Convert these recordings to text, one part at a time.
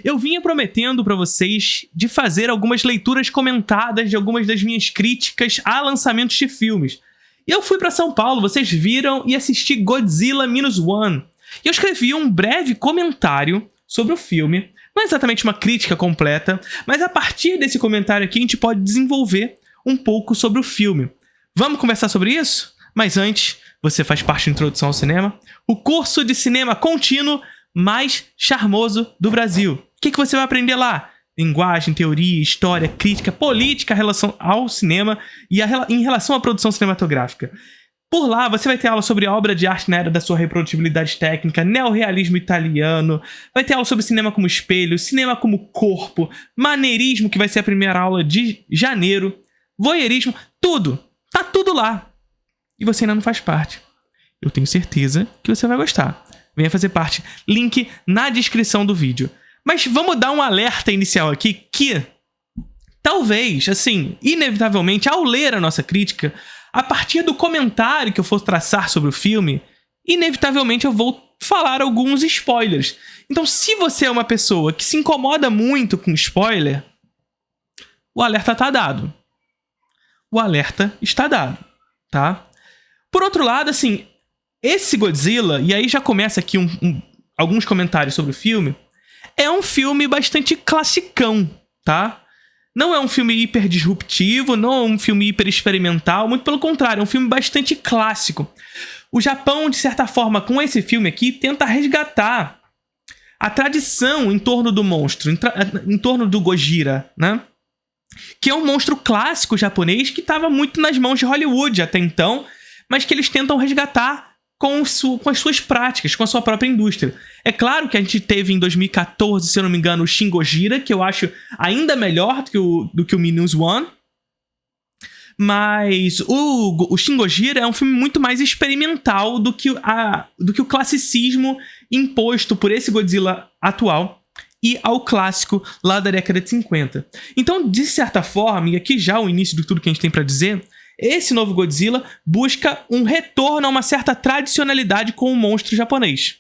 Eu vinha prometendo pra vocês de fazer algumas leituras comentadas de algumas das minhas críticas a lançamentos de filmes. E eu fui pra São Paulo, vocês viram, e assisti Godzilla Minus One. E eu escrevi um breve comentário sobre o filme, não é exatamente uma crítica completa, mas a partir desse comentário aqui a gente pode desenvolver um pouco sobre o filme. Vamos conversar sobre isso? Mas antes, você faz parte da Introdução ao Cinema, o curso de cinema contínuo mais charmoso do Brasil. O que você vai aprender lá? Linguagem, teoria, história, crítica, política em relação ao cinema e em relação à produção cinematográfica. Por lá, você vai ter aula sobre a obra de arte na era da sua reprodutibilidade técnica, neorrealismo italiano, vai ter aula sobre cinema como espelho, cinema como corpo, maneirismo, que vai ser a primeira aula de janeiro, voyeurismo, tudo. Tá tudo lá. E você ainda não faz parte. Eu tenho certeza que você vai gostar. Venha fazer parte. Link na descrição do vídeo. Mas vamos dar um alerta inicial aqui que talvez, assim, inevitavelmente, ao ler a nossa crítica, a partir do comentário que eu for traçar sobre o filme, inevitavelmente eu vou falar alguns spoilers. Então, se você é uma pessoa que se incomoda muito com spoiler, o alerta tá dado. O alerta está dado, tá? Por outro lado, assim, esse Godzilla, e aí já começa aqui alguns comentários sobre o filme, é um filme bastante classicão, tá? Não é um filme hiper disruptivo, não é um filme hiper experimental, muito pelo contrário, é um filme bastante clássico. O Japão, de certa forma, com esse filme aqui, tenta resgatar a tradição em torno do monstro, em torno do Gojira, né? Que é um monstro clássico japonês que estava muito nas mãos de Hollywood até então, mas que eles tentam resgatar com as suas práticas, com a sua própria indústria. É claro que a gente teve em 2014, se eu não me engano, o Shin Gojira, que eu acho ainda melhor do que o Minus One. Mas o Shin Gojira é um filme muito mais experimental do que o classicismo imposto por esse Godzilla atual e ao clássico lá da década de 50. Então, de certa forma, e aqui já o início de tudo que a gente tem para dizer, esse novo Godzilla busca um retorno a uma certa tradicionalidade com o monstro japonês.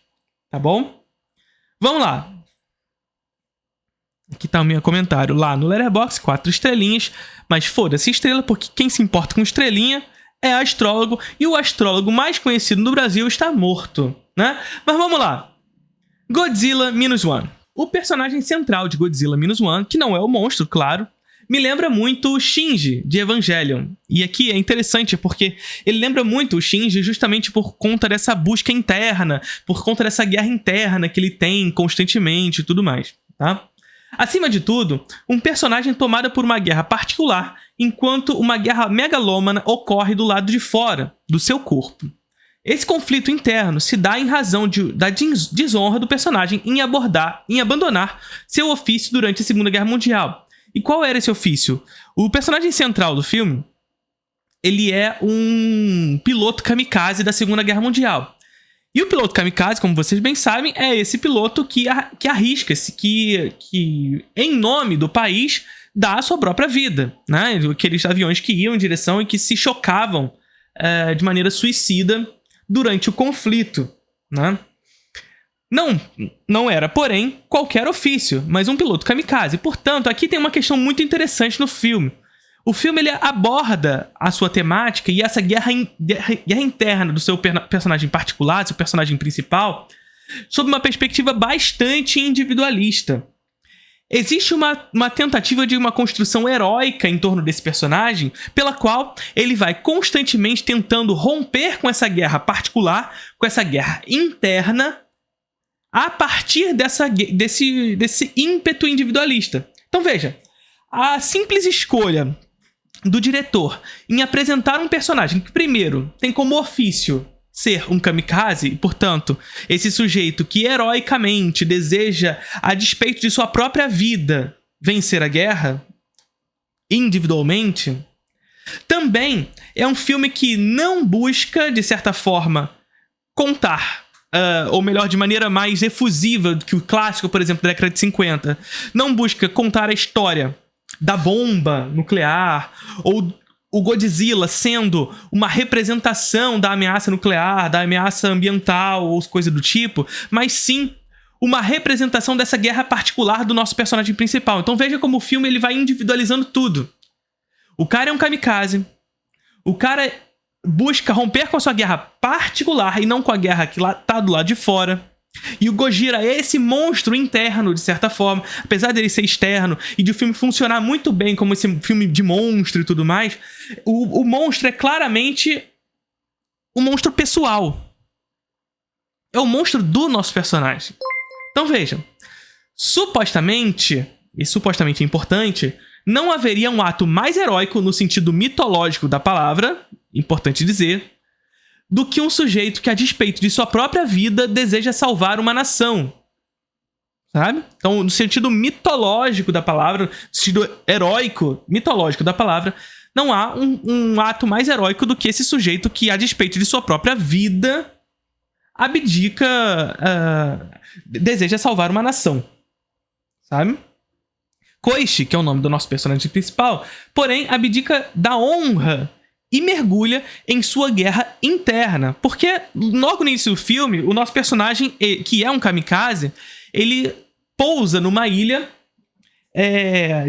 Tá bom? Vamos lá. Aqui tá o meu comentário lá no Letterboxd, 4 estrelinhas. Mas foda-se estrela, porque quem se importa com estrelinha é astrólogo. E o astrólogo mais conhecido no Brasil está morto, né? Mas vamos lá. Godzilla Minus One. O personagem central de Godzilla Minus One, que não é o monstro, claro, me lembra muito o Shinji, de Evangelion. E aqui é interessante porque ele lembra muito o Shinji justamente por conta dessa busca interna, por conta dessa guerra interna que ele tem constantemente e tudo mais, tá? Acima de tudo, um personagem tomado por uma guerra particular, enquanto uma guerra megalômana ocorre do lado de fora do seu corpo. Esse conflito interno se dá em razão da desonra do personagem em abandonar seu ofício durante a Segunda Guerra Mundial. E qual era esse ofício? O personagem central do filme, ele é um piloto kamikaze da Segunda Guerra Mundial. E o piloto kamikaze, como vocês bem sabem, é esse piloto que arrisca-se, que em nome do país, dá a sua própria vida, né? Aqueles aviões que iam em direção e que se chocavam de maneira suicida durante o conflito, né? Não era, porém, qualquer ofício, mas um piloto kamikaze. Portanto, aqui tem uma questão muito interessante no filme. O filme ele aborda a sua temática e essa guerra interna do seu personagem particular, seu personagem principal, sob uma perspectiva bastante individualista. Existe uma tentativa de uma construção heróica em torno desse personagem, pela qual ele vai constantemente tentando romper com essa guerra particular, com essa guerra interna, a partir desse ímpeto individualista. Então veja, a simples escolha do diretor em apresentar um personagem que, primeiro, tem como ofício ser um kamikaze, e, portanto, esse sujeito que heroicamente deseja, a despeito de sua própria vida, vencer a guerra, individualmente, também é um filme que não busca, de certa forma, contar ou melhor, de maneira mais efusiva do que o clássico, por exemplo, da década de 50. Não busca contar a história da bomba nuclear, ou o Godzilla sendo uma representação da ameaça nuclear, da ameaça ambiental, ou coisa do tipo, mas sim uma representação dessa guerra particular do nosso personagem principal. Então veja como o filme ele vai individualizando tudo. O cara é um kamikaze. O cara busca romper com a sua guerra particular e não com a guerra que tá do lado de fora. E o Gojira é esse monstro interno, de certa forma. Apesar dele ser externo e de o filme funcionar muito bem como esse filme de monstro e tudo mais, o monstro é claramente um monstro pessoal. É o monstro do nosso personagem. Então vejam, supostamente, e supostamente importante, não haveria um ato mais heróico no sentido mitológico da palavra, importante dizer, do que um sujeito que, a despeito de sua própria vida, deseja salvar uma nação. Sabe? Então, no sentido mitológico da palavra, no sentido heróico, mitológico da palavra, não há um ato mais heróico do que esse sujeito que, a despeito de sua própria vida, abdica, deseja salvar uma nação. Sabe? Koichi, que é o nome do nosso personagem principal, porém, abdica da honra e mergulha em sua guerra interna. Porque logo no início do filme, o nosso personagem, que é um kamikaze, ele pousa numa ilha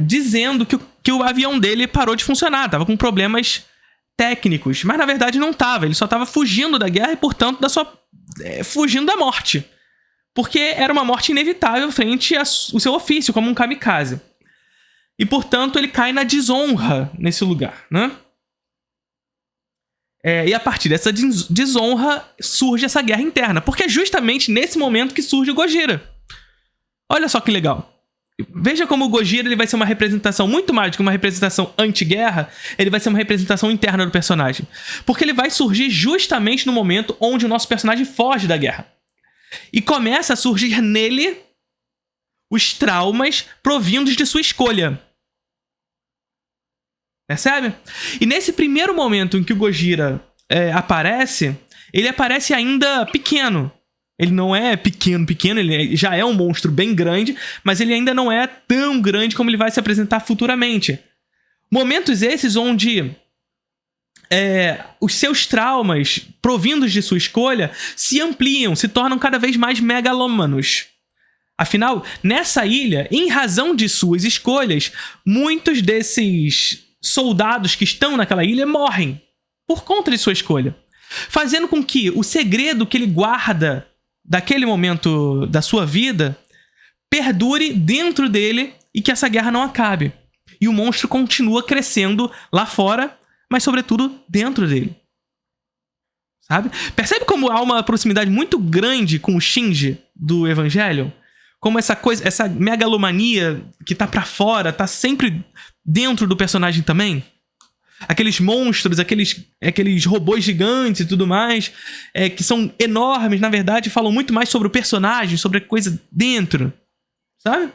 dizendo que o avião dele parou de funcionar, tava com problemas técnicos. Mas na verdade não tava, ele só tava fugindo da guerra e, portanto, fugindo da morte. Porque era uma morte inevitável frente ao seu ofício como um kamikaze. E, portanto, ele cai na desonra nesse lugar, né? E a partir dessa desonra surge essa guerra interna. Porque é justamente nesse momento que surge o Gojira. Olha só que legal. Veja como o Gojira ele vai ser uma representação muito mais do que uma representação anti-guerra. Ele vai ser uma representação interna do personagem. Porque ele vai surgir justamente no momento onde o nosso personagem foge da guerra. E começa a surgir nele os traumas provindos de sua escolha. Percebe? E nesse primeiro momento em que o Gojira aparece, ele aparece ainda pequeno. Ele não é pequeno, ele já é um monstro bem grande, mas ele ainda não é tão grande como ele vai se apresentar futuramente. Momentos esses onde os seus traumas, provindos de sua escolha, se ampliam, se tornam cada vez mais megalômanos. Afinal, nessa ilha, em razão de suas escolhas, muitos desses soldados que estão naquela ilha morrem por conta de sua escolha, fazendo com que o segredo que ele guarda daquele momento da sua vida perdure dentro dele e que essa guerra não acabe. E o monstro continua crescendo lá fora, mas sobretudo dentro dele. Sabe? Percebe como há uma proximidade muito grande com o Shinji do Evangelion? Como essa coisa, essa megalomania que tá pra fora, tá sempre dentro do personagem também? Aqueles monstros, aqueles robôs gigantes e tudo mais, que são enormes, na verdade, falam muito mais sobre o personagem, sobre a coisa dentro. Sabe?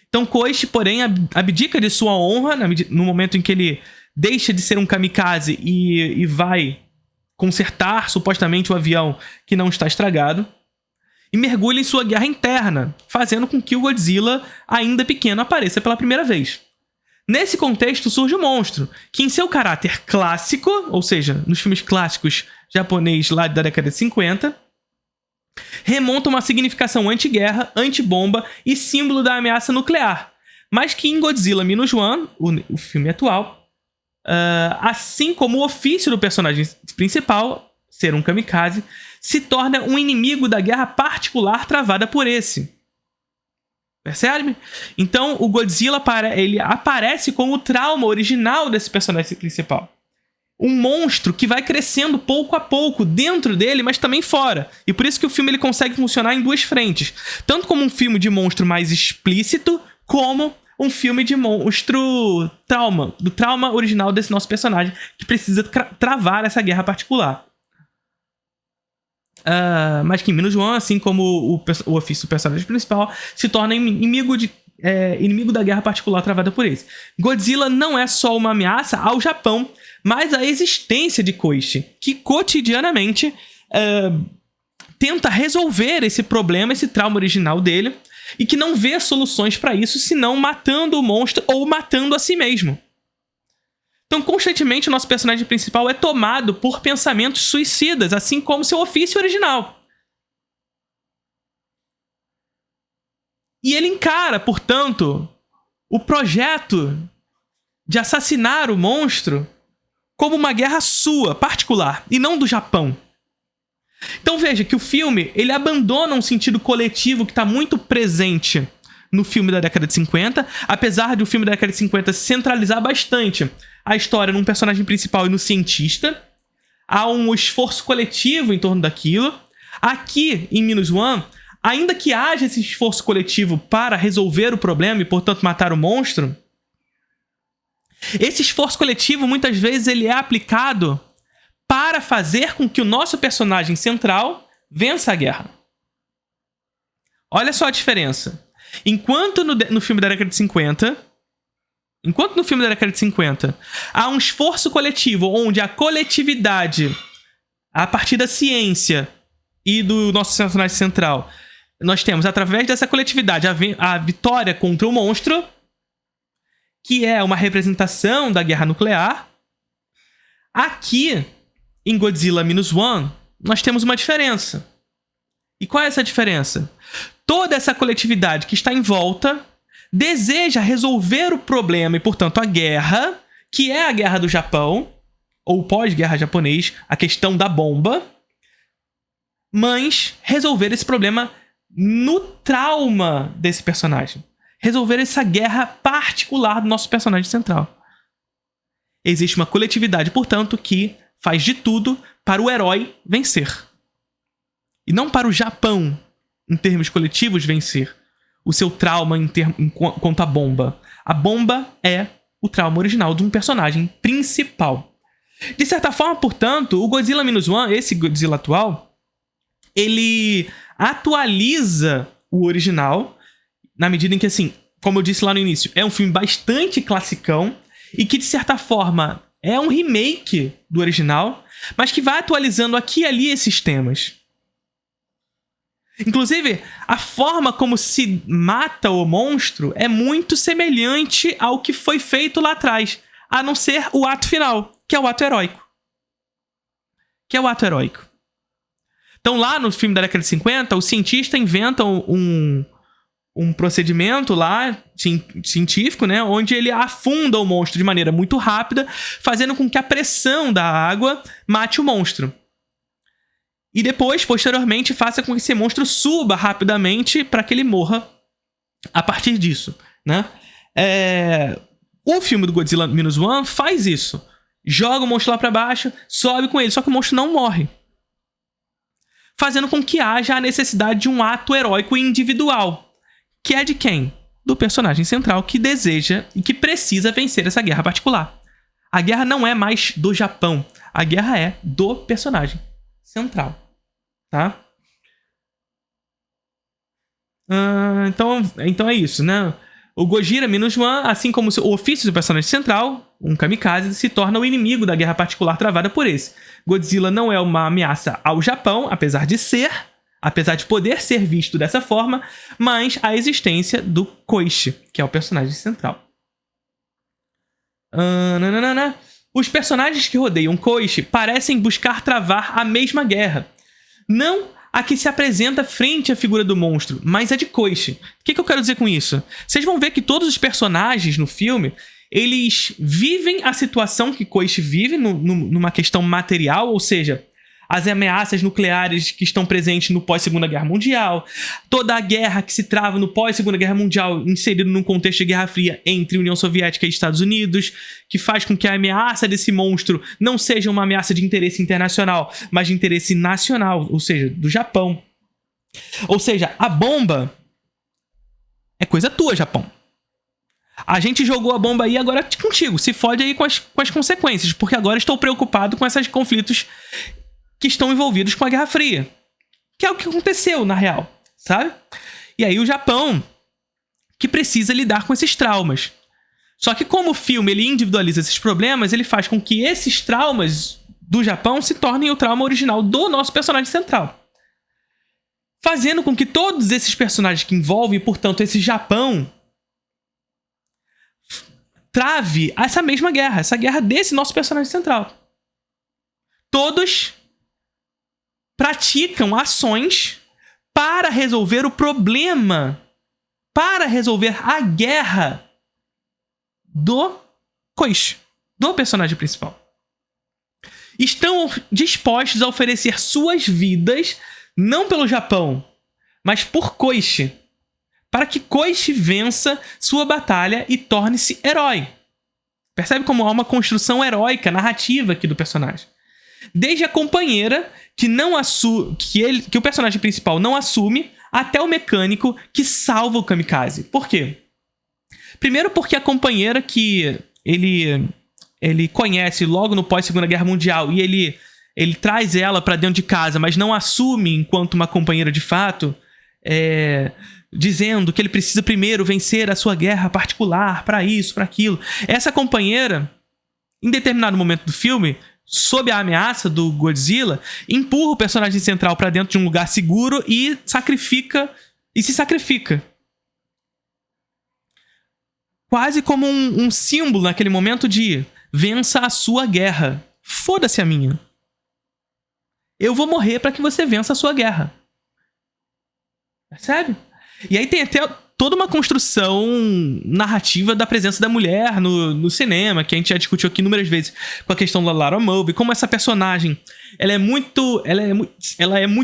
Então Koichi, porém, abdica de sua honra no momento em que ele deixa de ser um kamikaze e vai consertar, supostamente, o avião que não está estragado. E mergulha em sua guerra interna, fazendo com que o Godzilla, ainda pequeno, apareça pela primeira vez. Nesse contexto surge o monstro, que em seu caráter clássico, ou seja, nos filmes clássicos japonês lá da década de 50, remonta uma significação anti-guerra, anti-bomba e símbolo da ameaça nuclear, mas que em Godzilla Minus One, o filme atual, assim como o ofício do personagem principal, ser um kamikaze, se torna um inimigo da guerra particular travada por esse. Percebe? Então, o Godzilla ele aparece como o trauma original desse personagem principal. Um monstro que vai crescendo pouco a pouco dentro dele, mas também fora. E por isso que o filme ele consegue funcionar em duas frentes. Tanto como um filme de monstro mais explícito, como um filme de monstro trauma. Do trauma original desse nosso personagem, que precisa travar essa guerra particular. Mas que em Minus One, assim como o ofício do personagem principal, se torna inimigo da guerra particular travada por esse. Godzilla não é só uma ameaça ao Japão, mas à existência de Koichi, que cotidianamente tenta resolver esse problema, esse trauma original dele, e que não vê soluções para isso senão matando o monstro ou matando a si mesmo. Então, constantemente, o nosso personagem principal é tomado por pensamentos suicidas, assim como seu ofício original. E ele encara, portanto, o projeto de assassinar o monstro como uma guerra sua, particular, e não do Japão. Então veja que o filme, ele abandona um sentido coletivo que está muito presente no filme da década de 50, apesar de o filme da década de 50 centralizar bastante a história num personagem principal e no cientista. Há um esforço coletivo em torno daquilo. Aqui, em Minus One, ainda que haja esse esforço coletivo para resolver o problema e, portanto, matar o monstro, esse esforço coletivo, muitas vezes, ele é aplicado para fazer com que o nosso personagem central vença a guerra. Olha só a diferença. Enquanto no filme da década de 50... Enquanto no filme da década de 50 há um esforço coletivo onde a coletividade, a partir da ciência e do nosso personagem central, nós temos, através dessa coletividade, a vitória contra o monstro, que é uma representação da guerra nuclear. Aqui, em Godzilla Minus One, nós temos uma diferença. E qual é essa diferença? Toda essa coletividade que está em volta deseja resolver o problema e, portanto, a guerra, que é a guerra do Japão, ou pós-guerra japonês, a questão da bomba, mas resolver esse problema no trauma desse personagem. Resolver essa guerra particular do nosso personagem central. Existe uma coletividade, portanto, que faz de tudo para o herói vencer. E não para o Japão, em termos coletivos, vencer o seu trauma quanto à bomba. A bomba é o trauma original de um personagem principal. De certa forma, portanto, o Godzilla Minus One, esse Godzilla atual, ele atualiza o original, na medida em que, assim, como eu disse lá no início, é um filme bastante classicão e que, de certa forma, é um remake do original, mas que vai atualizando aqui e ali esses temas. Inclusive, a forma como se mata o monstro é muito semelhante ao que foi feito lá atrás, a não ser o ato final, que é o ato heróico. Então, lá no filme da década de 50, o cientista inventa um procedimento lá, científico, né, onde ele afunda o monstro de maneira muito rápida, fazendo com que a pressão da água mate o monstro. E depois, posteriormente, faça com que esse monstro suba rapidamente para que ele morra a partir disso, né? O filme do Godzilla Minus One faz isso. Joga o monstro lá para baixo, sobe com ele, só que o monstro não morre. Fazendo com que haja a necessidade de um ato heróico individual. Que é de quem? Do personagem central que deseja e que precisa vencer essa guerra particular. A guerra não é mais do Japão. A guerra é do personagem central, tá? Então é isso, né? O Gojira Minus One, assim como o ofício do personagem central, um kamikaze, se torna o inimigo da guerra particular travada por esse. Godzilla não é uma ameaça ao Japão, apesar de poder ser visto dessa forma, mas a existência do Koichi, que é o personagem central. Os personagens que rodeiam Koichi parecem buscar travar a mesma guerra. Não a que se apresenta frente à figura do monstro, mas a de Koichi. O que eu quero dizer com isso? Vocês vão ver que todos os personagens no filme, eles vivem a situação que Koichi vive numa questão material, ou seja, as ameaças nucleares que estão presentes no pós-Segunda Guerra Mundial, toda a guerra que se trava no pós-Segunda Guerra Mundial, inserido num contexto de Guerra Fria entre União Soviética e Estados Unidos, que faz com que a ameaça desse monstro não seja uma ameaça de interesse internacional, mas de interesse nacional, ou seja, do Japão. Ou seja, a bomba é coisa tua, Japão. A gente jogou a bomba aí, agora é contigo. Se fode aí com as consequências, porque agora estou preocupado com esses conflitos que estão envolvidos com a Guerra Fria. Que é o que aconteceu, na real, sabe? E aí o Japão, que precisa lidar com esses traumas. Só que como o filme ele individualiza esses problemas, ele faz com que esses traumas do Japão se tornem o trauma original do nosso personagem central. Fazendo com que todos esses personagens que envolvem, portanto, esse Japão, trave essa mesma guerra, essa guerra desse nosso personagem central. Todos praticam ações para resolver o problema para resolver a guerra do Koichi, do personagem principal. Estão dispostos a oferecer suas vidas, não pelo Japão, mas por Koichi, para que Koichi vença sua batalha e torne-se herói. Percebe como há uma construção heróica, narrativa aqui do personagem. Desde a companheira que o personagem principal não assume, até o mecânico que salva o kamikaze. Por quê? Primeiro porque a companheira que ele conhece logo no pós-Segunda Guerra Mundial e ele traz ela pra dentro de casa, mas não assume enquanto uma companheira de fato, dizendo que ele precisa primeiro vencer a sua guerra particular, pra isso, pra aquilo. Essa companheira, em determinado momento do filme, sob a ameaça do Godzilla, empurra o personagem central pra dentro de um lugar seguro e se sacrifica. Quase como um símbolo naquele momento de vença a sua guerra. Foda-se a minha. Eu vou morrer pra que você vença a sua guerra. Percebe? E aí tem até toda uma construção narrativa da presença da mulher no cinema, que a gente já discutiu aqui inúmeras vezes com a questão da Lara Mulvey, como essa personagem ela é muito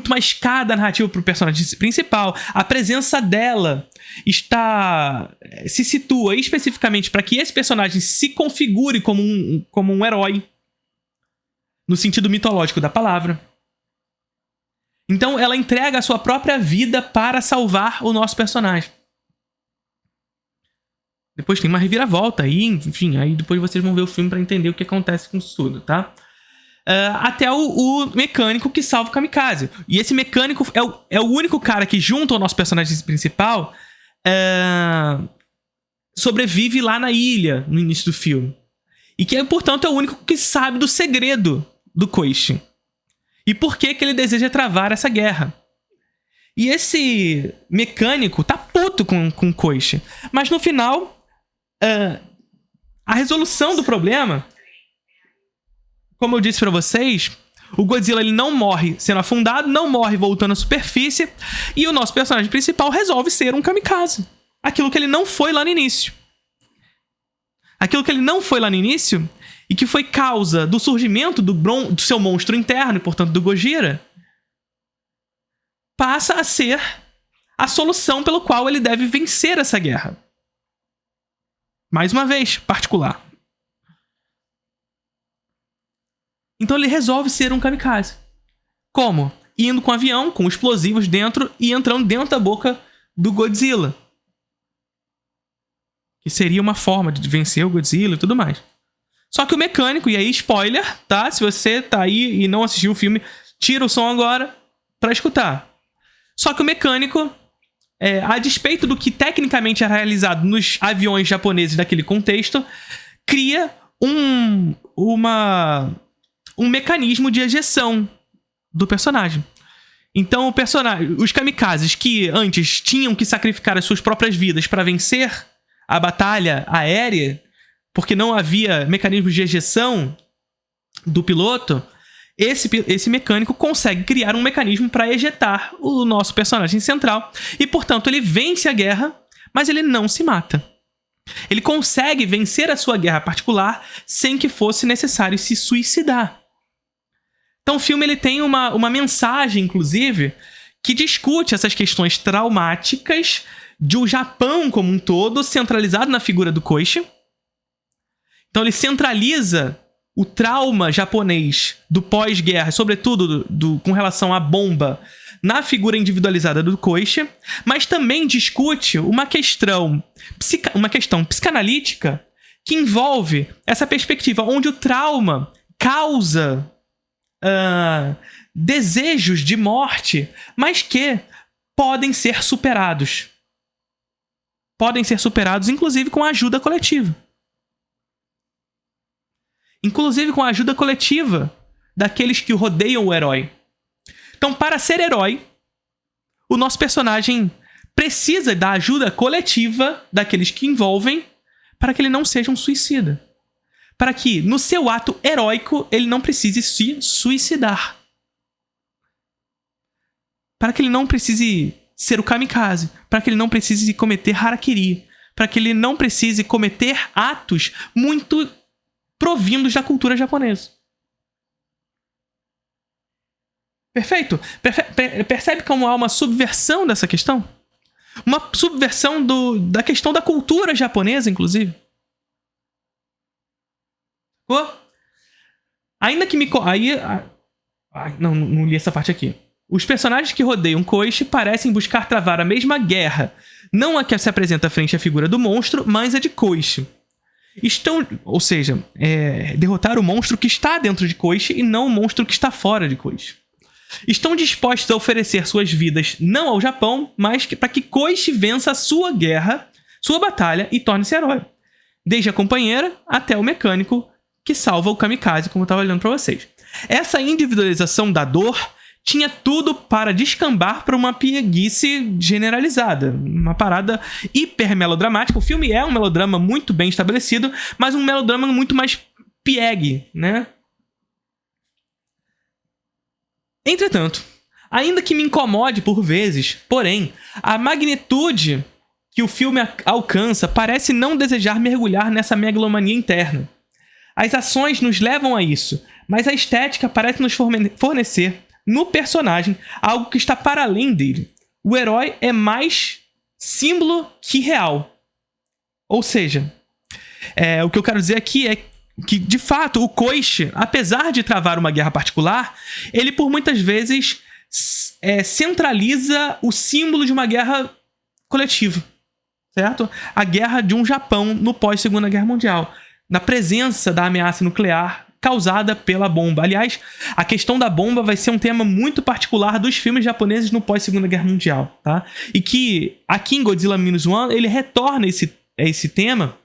mais narrativa pro personagem principal. A presença dela se situa especificamente para que esse personagem se configure como um herói, no sentido mitológico da palavra. Então ela entrega a sua própria vida para salvar o nosso personagem. Depois tem uma reviravolta aí, enfim, aí depois vocês vão ver o filme para entender o que acontece com isso tudo, tá? Até o mecânico que salva o kamikaze. E esse mecânico é o único cara que, junto ao nosso personagem principal, sobrevive lá na ilha, no início do filme. E que, portanto, é o único que sabe do segredo do Koichi. E por que ele deseja travar essa guerra. E esse mecânico tá puto com o Koichi. Mas no final, a resolução do problema, como eu disse pra vocês, o Godzilla ele não morre sendo afundado, não morre voltando à superfície, e o nosso personagem principal resolve ser um kamikaze. Aquilo que ele não foi lá no início. Aquilo que ele não foi lá no início, e que foi causa do surgimento do seu monstro interno, e portanto do Gojira, passa a ser a solução pelo qual ele deve vencer essa guerra. Mais uma vez, particular. Então ele resolve ser um kamikaze. Como? Indo com um avião, com explosivos dentro e entrando dentro da boca do Godzilla. Que seria uma forma de vencer o Godzilla e tudo mais. Só que o mecânico, e aí spoiler, tá? Se você tá aí e não assistiu o filme, tira o som agora pra escutar. Só que o mecânico, a despeito do que tecnicamente é realizado nos aviões japoneses daquele contexto, cria um mecanismo de ejeção do personagem. Então os kamikazes que antes tinham que sacrificar as suas próprias vidas para vencer a batalha aérea, porque não havia mecanismos de ejeção do piloto, esse mecânico consegue criar um mecanismo para ejetar o nosso personagem central e, portanto, ele vence a guerra, mas ele não se mata. Ele consegue vencer a sua guerra particular sem que fosse necessário se suicidar. Então o filme ele tem uma mensagem, inclusive, que discute essas questões traumáticas de um Japão como um todo, centralizado na figura do Koichi. Então ele centraliza o trauma japonês do pós-guerra, sobretudo com relação à bomba, na figura individualizada do Koichi, mas também discute uma questão psicanalítica que envolve essa perspectiva onde o trauma causa desejos de morte, mas que podem ser superados. Podem ser superados, inclusive, com a ajuda coletiva. Inclusive com a ajuda coletiva daqueles que rodeiam o herói. Então, para ser herói, o nosso personagem precisa da ajuda coletiva daqueles que envolvem para que ele não seja um suicida. Para que, no seu ato heróico, ele não precise se suicidar. Para que ele não precise ser o kamikaze, para que ele não precise cometer harakiri, para que ele não precise cometer atos muito provindos da cultura japonesa. Perfeito? Percebe como há uma subversão dessa questão? Uma subversão da questão da cultura japonesa, inclusive. Oh. Ainda que me... Não li essa parte aqui. Os personagens que rodeiam Koichi parecem buscar travar a mesma guerra. Não a que se apresenta frente à figura do monstro, mas a de Koichi. Ou seja, derrotar o monstro que está dentro de Koichi e não o monstro que está fora de Koichi. Estão dispostos a oferecer suas vidas não ao Japão, mas para que Koichi vença a sua guerra, sua batalha e torne-se herói. Desde a companheira até o mecânico que salva o kamikaze, como eu estava olhando para vocês. Essa individualização da dor tinha tudo para descambar para uma pieguice generalizada. Uma parada hiper melodramática. O filme é um melodrama muito bem estabelecido, mas um melodrama muito mais piegue, né? Entretanto, ainda que me incomode por vezes, porém, a magnitude que o filme alcança parece não desejar mergulhar nessa megalomania interna. As ações nos levam a isso, mas a estética parece nos fornecer, no personagem, algo que está para além dele. O herói é mais símbolo que real. Ou seja, o que eu quero dizer aqui é que, de fato, o Koichi, apesar de travar uma guerra particular, ele por muitas vezes centraliza o símbolo de uma guerra coletiva, certo? A guerra de um Japão no pós-Segunda Guerra Mundial, na presença da ameaça nuclear causada pela bomba. Aliás, a questão da bomba vai ser um tema muito particular dos filmes japoneses no pós-Segunda Guerra Mundial, tá? E que aqui em Godzilla Minus One ele retorna esse tema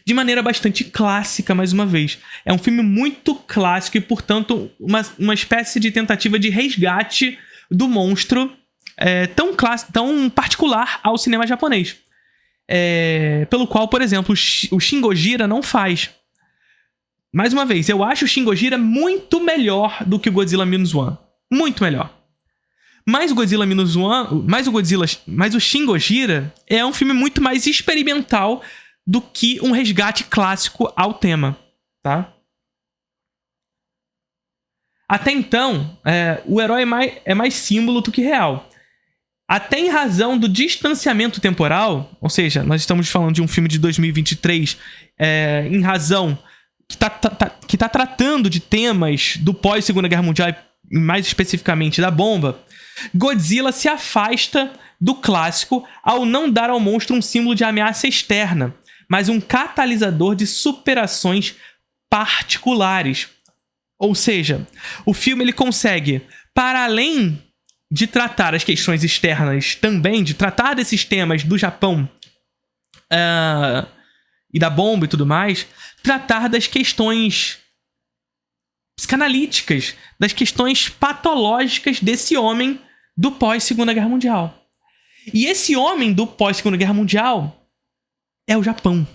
de maneira bastante clássica, mais uma vez. É um filme muito clássico e, portanto, uma espécie de tentativa de resgate do monstro tão particular ao cinema japonês. Pelo qual, por exemplo, o Shin Gojira não faz. Mais uma vez, eu acho o Shin Gojira muito melhor do que o Godzilla Minus One. Muito melhor. Mas o Godzilla Minus One, mas o Shin Gojira é um filme muito mais experimental do que um resgate clássico ao tema, tá? Até então, o herói é mais símbolo do que real. Até em razão do distanciamento temporal, ou seja, nós estamos falando de um filme de 2023, em razão que tá tratando de temas do pós-Segunda Guerra Mundial, e mais especificamente da bomba, Godzilla se afasta do clássico ao não dar ao monstro um símbolo de ameaça externa, mas um catalisador de superações particulares. Ou seja, o filme ele consegue, para além de tratar as questões externas também, de tratar desses temas do Japão e da bomba e tudo mais, tratar das questões psicanalíticas, das questões patológicas desse homem do pós-Segunda Guerra Mundial. E esse homem do pós-Segunda Guerra Mundial é o Japão,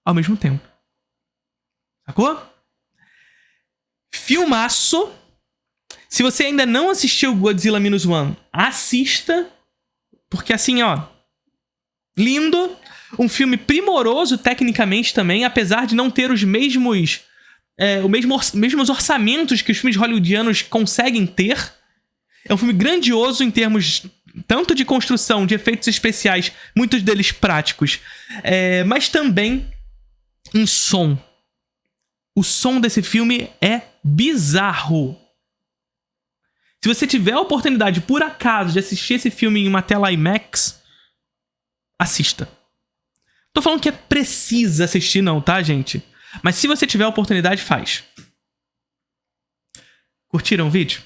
ao mesmo tempo. Sacou? Filmaço. Se você ainda não assistiu Godzilla Minus One, assista. Porque assim, ó, lindo. Um filme primoroso tecnicamente também, apesar de não ter os mesmos orçamentos que os filmes hollywoodianos conseguem ter. É um filme grandioso em termos tanto de construção, de efeitos especiais, muitos deles práticos, mas também em som. O som desse filme é bizarro. Se você tiver a oportunidade, por acaso, de assistir esse filme em uma tela IMAX, assista. Tô falando que precisa assistir não, tá, gente? Mas se você tiver a oportunidade, faz. Curtiram o vídeo?